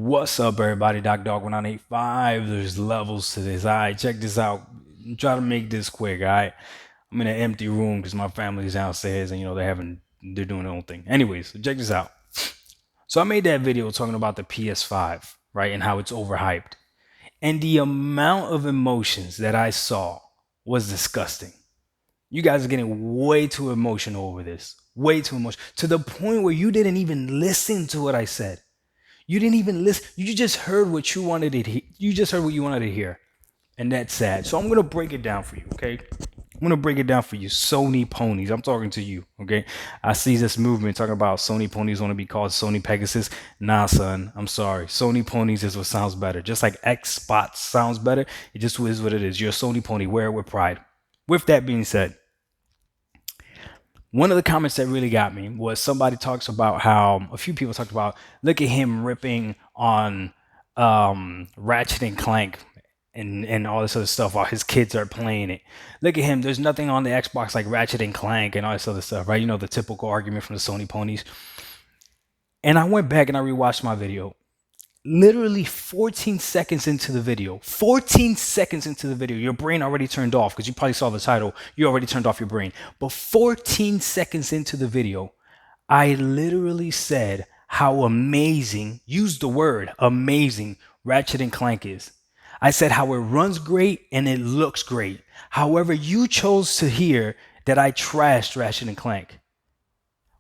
What's up, everybody? Dog 1985. There's levels to this. All right, check this out. Try to make this quick. All right, I'm in an empty room because my family's downstairs and they're doing their own thing. Anyways, so check this out. So I made that video talking about the PS5, right, and how it's overhyped, and the amount of emotions that I saw was disgusting. You guys are getting way too emotional over this. Way too emotional. To the point where you didn't even listen to what I said. You didn't even listen. You just heard what you wanted to hear. You just heard what you wanted to hear. And that's sad. So I'm going to break it down for you, okay? I'm going to break it down for you. Sony ponies. I'm talking to you, okay? I see this movement talking about Sony ponies want to be called Sony Pegasus. Nah, son. I'm sorry. Sony ponies is what sounds better. Just like Xbox sounds better. It just is what it is. You're a Sony pony. Wear it with pride. With that being said, one of the comments that really got me was somebody talks about how a few people talked about, look at him ripping on Ratchet and Clank and all this other stuff while his kids are playing it. Look at him. There's nothing on the Xbox like Ratchet and Clank and all this other stuff, right? You know, the typical argument from the Sony ponies. And I went back and I rewatched my video. Literally 14 seconds into the video, your brain already turned off because you probably saw the title. You already turned off your brain. But 14 seconds into the video, I literally said how amazing, use the word amazing, Ratchet and Clank is. I said how it runs great and it looks great. However, you chose to hear that I trashed Ratchet and Clank.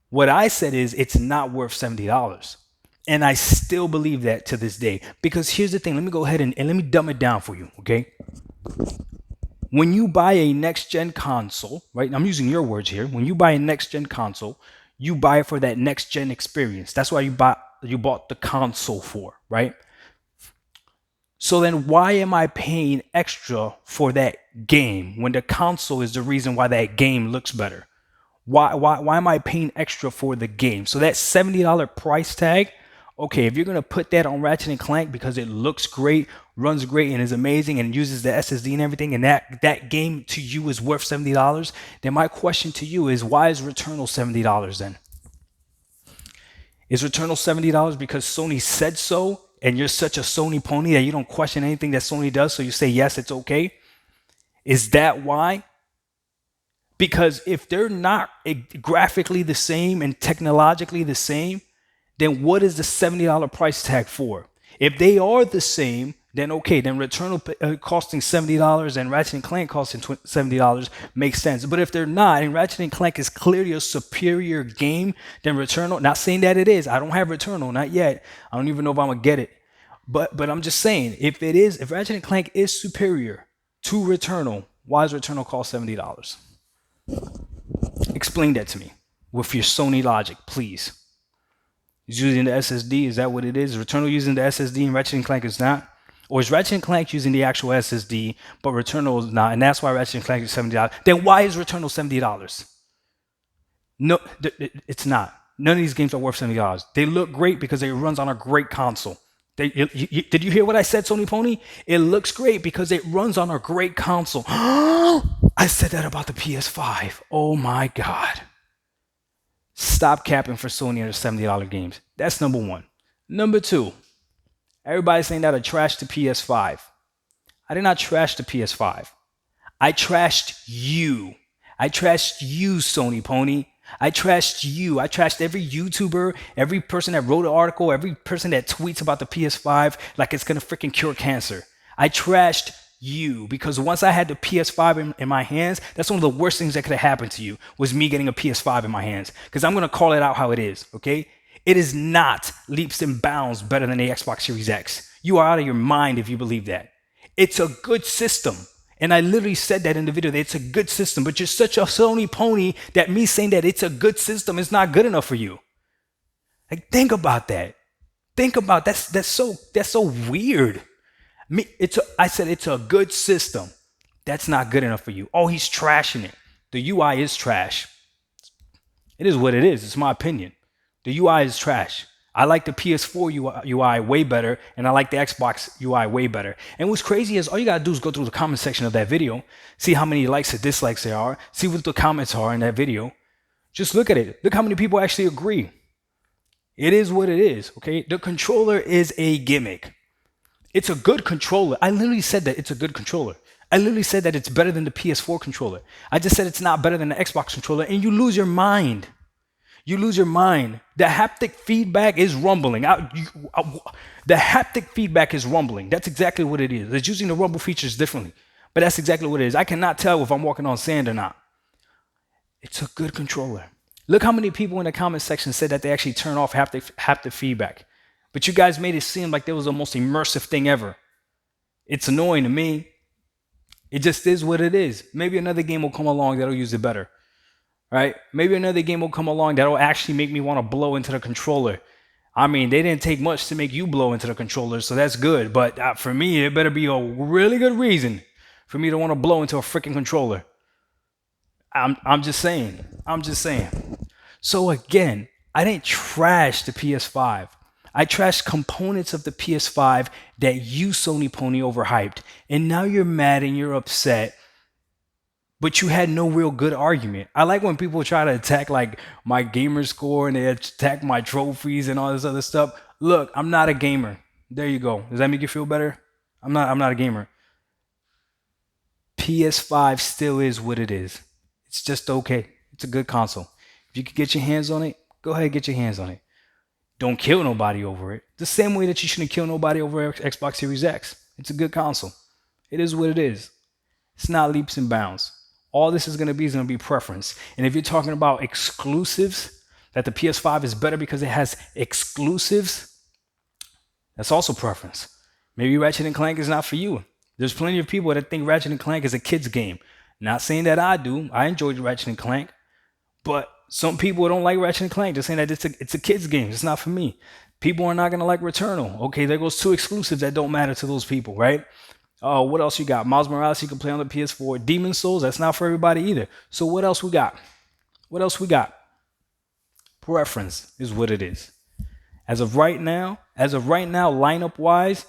What I said is it's not worth $70. And I still believe that to this day. Because here's the thing. Let me go ahead and let me dumb it down for you, okay? When you buy a next-gen console, right? I'm using your words here. When you buy a next-gen console, you buy it for that next-gen experience. That's why you bought the console for, right? So then why am I paying extra for that game when the console is the reason why that game looks better? Why am I paying extra for the game? So that $70 price tag, okay, if you're going to put that on Ratchet and Clank because it looks great, runs great, and is amazing, and uses the SSD and everything, and that game to you is worth $70, then my question to you is, why is Returnal $70 then? Is Returnal $70 because Sony said so, and you're such a Sony pony that you don't question anything that Sony does, so you say, yes, it's okay? Is that why? Because if they're not graphically the same and technologically the same, then what is the $70 price tag for? If they are the same, then okay, then Returnal costing $70 and Ratchet and Clank costing $70 makes sense. But if they're not, and Ratchet and Clank is clearly a superior game than Returnal, not saying that it is. I don't have Returnal, not yet. I don't even know if I'm gonna get it. But I'm just saying, if Ratchet and Clank is superior to Returnal, why does Returnal cost $70? Explain that to me with your Sony logic, please. Is using the SSD? Is that what it is? Is Returnal using the SSD and Ratchet and Clank is not? Or is Ratchet and Clank using the actual SSD, but Returnal is not, and that's why Ratchet and Clank is $70? Then why is Returnal $70? No, it's not. None of these games are worth $70. They look great because it runs on a great console. Did you hear what I said, Sony Pony? It looks great because it runs on a great console. I said that about the PS5. Oh my God. Stop capping for Sony and their $70 games. That's number one. Number two, everybody's saying that I trashed the PS5. I did not trash the PS5. I trashed you. I trashed you, Sony Pony. I trashed you. I trashed every YouTuber, every person that wrote an article, every person that tweets about the PS5 like it's going to freaking cure cancer. I trashed you because once I had the PS5 in my hands, that's one of the worst things that could have happened to you was me getting a PS5 in my hands, because I'm going to call it out how it is, okay? It is not leaps and bounds better than the Xbox Series X. You are out of your mind if you believe that. It's a good system. And I literally said that in the video, that it's a good system, but you're such a Sony pony that me saying that it's a good system is not good enough for you. Like, think about that. Think about that's so weird. I said it's a good system. That's not good enough for you. Oh, he's trashing it. The UI is trash. It is what it is. It's my opinion. The UI is trash. I like the PS4 UI way better, and I like the Xbox UI way better. And what's crazy is all you gotta do is go through the comment section of that video, see how many likes or dislikes there are, see what the comments are in that video. Just look at it. Look how many people actually agree. It is what it is, okay? The controller is a gimmick. It's a good controller. I literally said that it's a good controller. I literally said that it's better than the PS4 controller. I just said it's not better than the Xbox controller, and you lose your mind. You lose your mind. The haptic feedback is rumbling. The haptic feedback is rumbling. That's exactly what it is. It's using the rumble features differently, but that's exactly what it is. I cannot tell if I'm walking on sand or not. It's a good controller. Look how many people in the comment section said that they actually turn off haptic feedback. But you guys made it seem like there was the most immersive thing ever. It's annoying to me. It just is what it is. Maybe another game will come along that'll use it better. Right? Maybe another game will come along that'll actually make me want to blow into the controller. I mean, they didn't take much to make you blow into the controller, so that's good. But for me, it better be a really good reason for me to want to blow into a freaking controller. I'm just saying. I'm just saying. So again, I didn't trash the PS5. I trashed components of the PS5 that you, Sony Pony, overhyped. And now you're mad and you're upset, but you had no real good argument. I like when people try to attack like my gamer score and they attack my trophies and all this other stuff. Look, I'm not a gamer. There you go. Does that make you feel better? I'm not a gamer. PS5 still is what it is. It's just okay. It's a good console. If you could get your hands on it, go ahead and get your hands on it. Don't kill nobody over it. The same way that you shouldn't kill nobody over Xbox Series X. It's a good console. It is what it is. It's not leaps and bounds. All this is going to be preference. And if you're talking about exclusives, that the PS5 is better because it has exclusives, that's also preference. Maybe Ratchet and Clank is not for you. There's plenty of people that think Ratchet and Clank is a kid's game. Not saying that I do. I enjoyed Ratchet and Clank. But some people don't like Ratchet and Clank. They're saying that it's a kid's game. It's not for me. People are not going to like Returnal. Okay, there goes two exclusives that don't matter to those people, right? What else you got? Miles Morales, you can play on the PS4. Demon Souls, that's not for everybody either. So what else we got? What else we got? Preference is what it is. As of right now, lineup wise,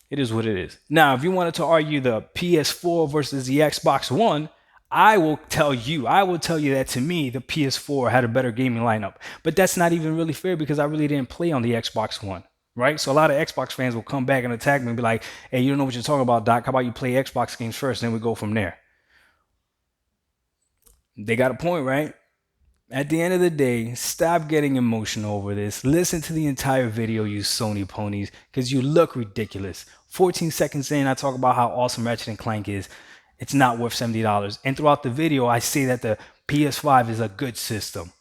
it is what it is. Now, if you wanted to argue the PS4 versus the Xbox One, I will tell you that to me, the PS4 had a better gaming lineup. But that's not even really fair because I really didn't play on the Xbox One, right? So a lot of Xbox fans will come back and attack me and be like, hey, you don't know what you're talking about, Doc. How about you play Xbox games first, and then we go from there? They got a point, right? At the end of the day, stop getting emotional over this. Listen to the entire video, you Sony ponies, because you look ridiculous. 14 seconds in, I talk about how awesome Ratchet and Clank is. It's not worth $70. And throughout the video, I say that the PS5 is a good system.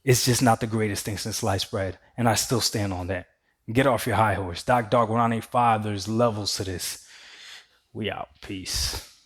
It's just not the greatest thing since sliced bread. And I still stand on that. Get off your high horse. Doc Dog 185, there's levels to this. We out. Peace.